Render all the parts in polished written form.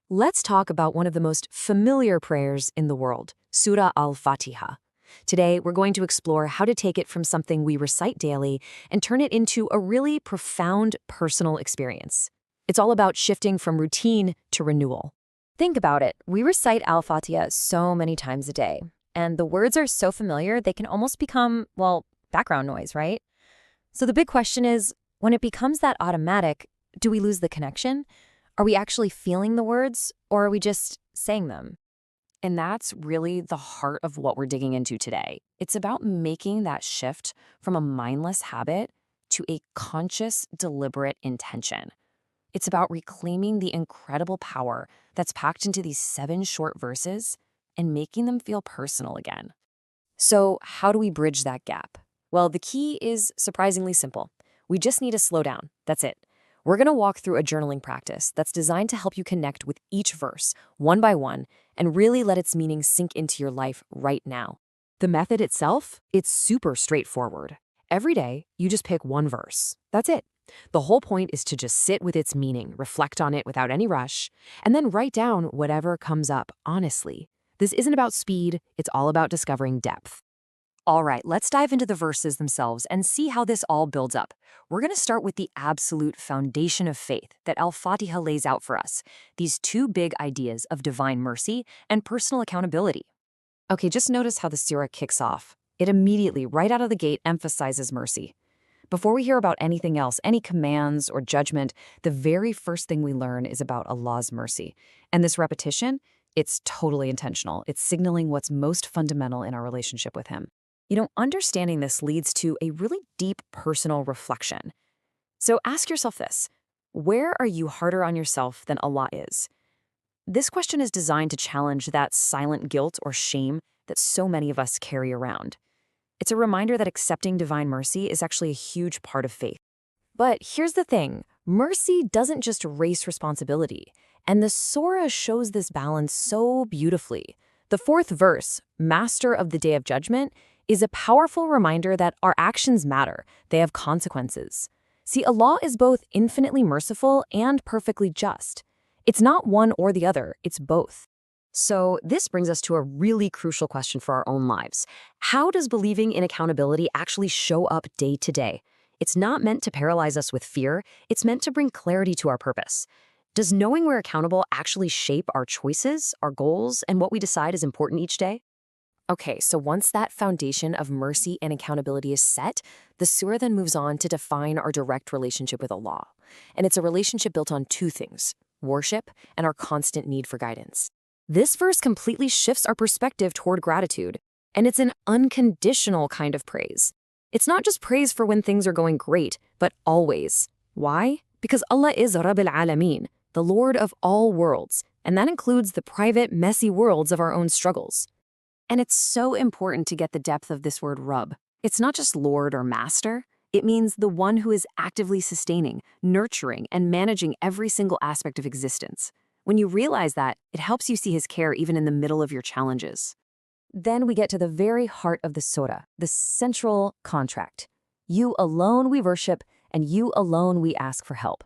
Let's talk about one of the most familiar prayers in the world, Surah Al-Fatiha. Today, we're going to explore how to take it from something we recite daily and turn it into a really profound personal experience. It's all about shifting from routine to renewal. Think about it. We recite Al-Fatiha so many times a day, and the words are so familiar they can almost become, well, background noise, right? So the big question is, when it becomes that automatic, do we lose the connection? Are we actually feeling the words, or are we just saying them? And that's really the heart of what we're digging into today. It's about making that shift from a mindless habit to a conscious, deliberate intention. It's about reclaiming the incredible power that's packed into these 7 short verses and making them feel personal again. So, how do we bridge that gap? Well, the key is surprisingly simple. We just need to slow down. That's it. We're going to walk through a journaling practice that's designed to help you connect with each verse, one by one, and really let its meaning sink into your life right now. The method itself, it's super straightforward. Every day, you just pick one verse. That's it. The whole point is to just sit with its meaning, reflect on it without any rush, and then write down whatever comes up honestly. This isn't about speed, it's all about discovering depth. All right, let's dive into the verses themselves and see how this all builds up. We're going to start with the absolute foundation of faith that Al-Fatiha lays out for us, these 2 big ideas of divine mercy and personal accountability. Okay, just notice how the surah kicks off. It immediately, right out of the gate, emphasizes mercy. Before we hear about anything else, any commands or judgment, the very first thing we learn is about Allah's mercy. And this repetition, it's totally intentional. It's signaling what's most fundamental in our relationship with Him. Understanding this leads to a really deep personal reflection. So ask yourself this: where are you harder on yourself than Allah is? This question is designed to challenge that silent guilt or shame that so many of us carry around. It's a reminder that accepting divine mercy is actually a huge part of faith. But here's the thing: mercy doesn't just erase responsibility, and the surah shows this balance so beautifully. The 4th verse, Master of the Day of Judgment, is a powerful reminder that our actions matter. They have consequences. See, Allah is both infinitely merciful and perfectly just. It's not one or the other, it's both. So this brings us to a really crucial question for our own lives. How does believing in accountability actually show up day to day? It's not meant to paralyze us with fear, it's meant to bring clarity to our purpose. Does knowing we're accountable actually shape our choices, our goals, and what we decide is important each day? Okay, so once that foundation of mercy and accountability is set, the surah then moves on to define our direct relationship with Allah. And it's a relationship built on 2 things: worship and our constant need for guidance. This verse completely shifts our perspective toward gratitude, and it's an unconditional kind of praise. It's not just praise for when things are going great, but always. Why? Because Allah is Rabb al-Alameen, the Lord of all worlds, and that includes the private, messy worlds of our own struggles. And it's so important to get the depth of this word Rabb. It's not just Lord or Master. It means the one who is actively sustaining, nurturing, and managing every single aspect of existence. When you realize that, it helps you see His care even in the middle of your challenges. Then we get to the very heart of the surah, the central contract. You alone we worship, and you alone we ask for help.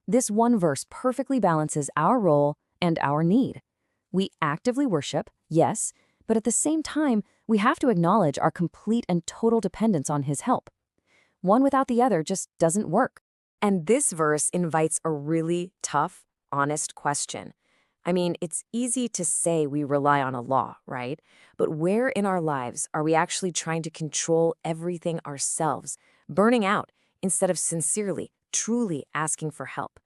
This one verse perfectly balances our role and our need. We actively worship, yes, but at the same time, we have to acknowledge our complete and total dependence on His help. One without the other just doesn't work. And this verse invites a really tough, honest question. It's easy to say we rely on Allah, right? But where in our lives are we actually trying to control everything ourselves, burning out, instead of sincerely, truly asking for help?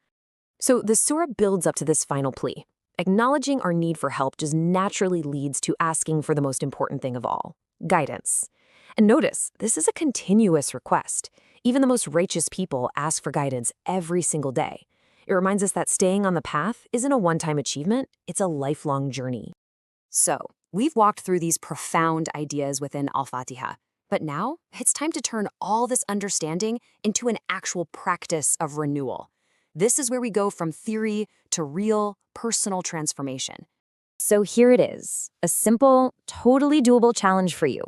So the surah builds up to this final plea. Acknowledging our need for help just naturally leads to asking for the most important thing of all: guidance. And notice, this is a continuous request. Even the most righteous people ask for guidance every single day. It reminds us that staying on the path isn't a one-time achievement, it's a lifelong journey. So, we've walked through these profound ideas within Al-Fatiha, but now it's time to turn all this understanding into an actual practice of renewal. This is where we go from theory to real, personal transformation. So here it is, a simple, totally doable challenge for you.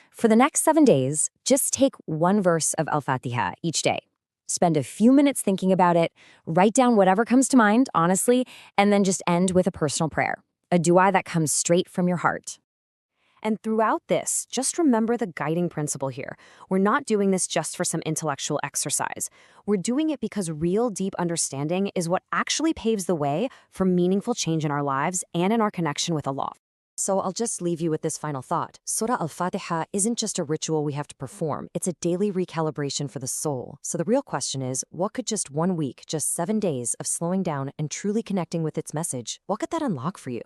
For the next 7 days, just take one verse of Al-Fatiha each day. Spend a few minutes thinking about it, write down whatever comes to mind, honestly, and then just end with a personal prayer, a dua that comes straight from your heart. And throughout this, just remember the guiding principle here. We're not doing this just for some intellectual exercise. We're doing it because real deep understanding is what actually paves the way for meaningful change in our lives and in our connection with Allah. So I'll just leave you with this final thought. Surah Al-Fatiha isn't just a ritual we have to perform. It's a daily recalibration for the soul. So the real question is, what could just 1 week, just 7 days of slowing down and truly connecting with its message, what could that unlock for you?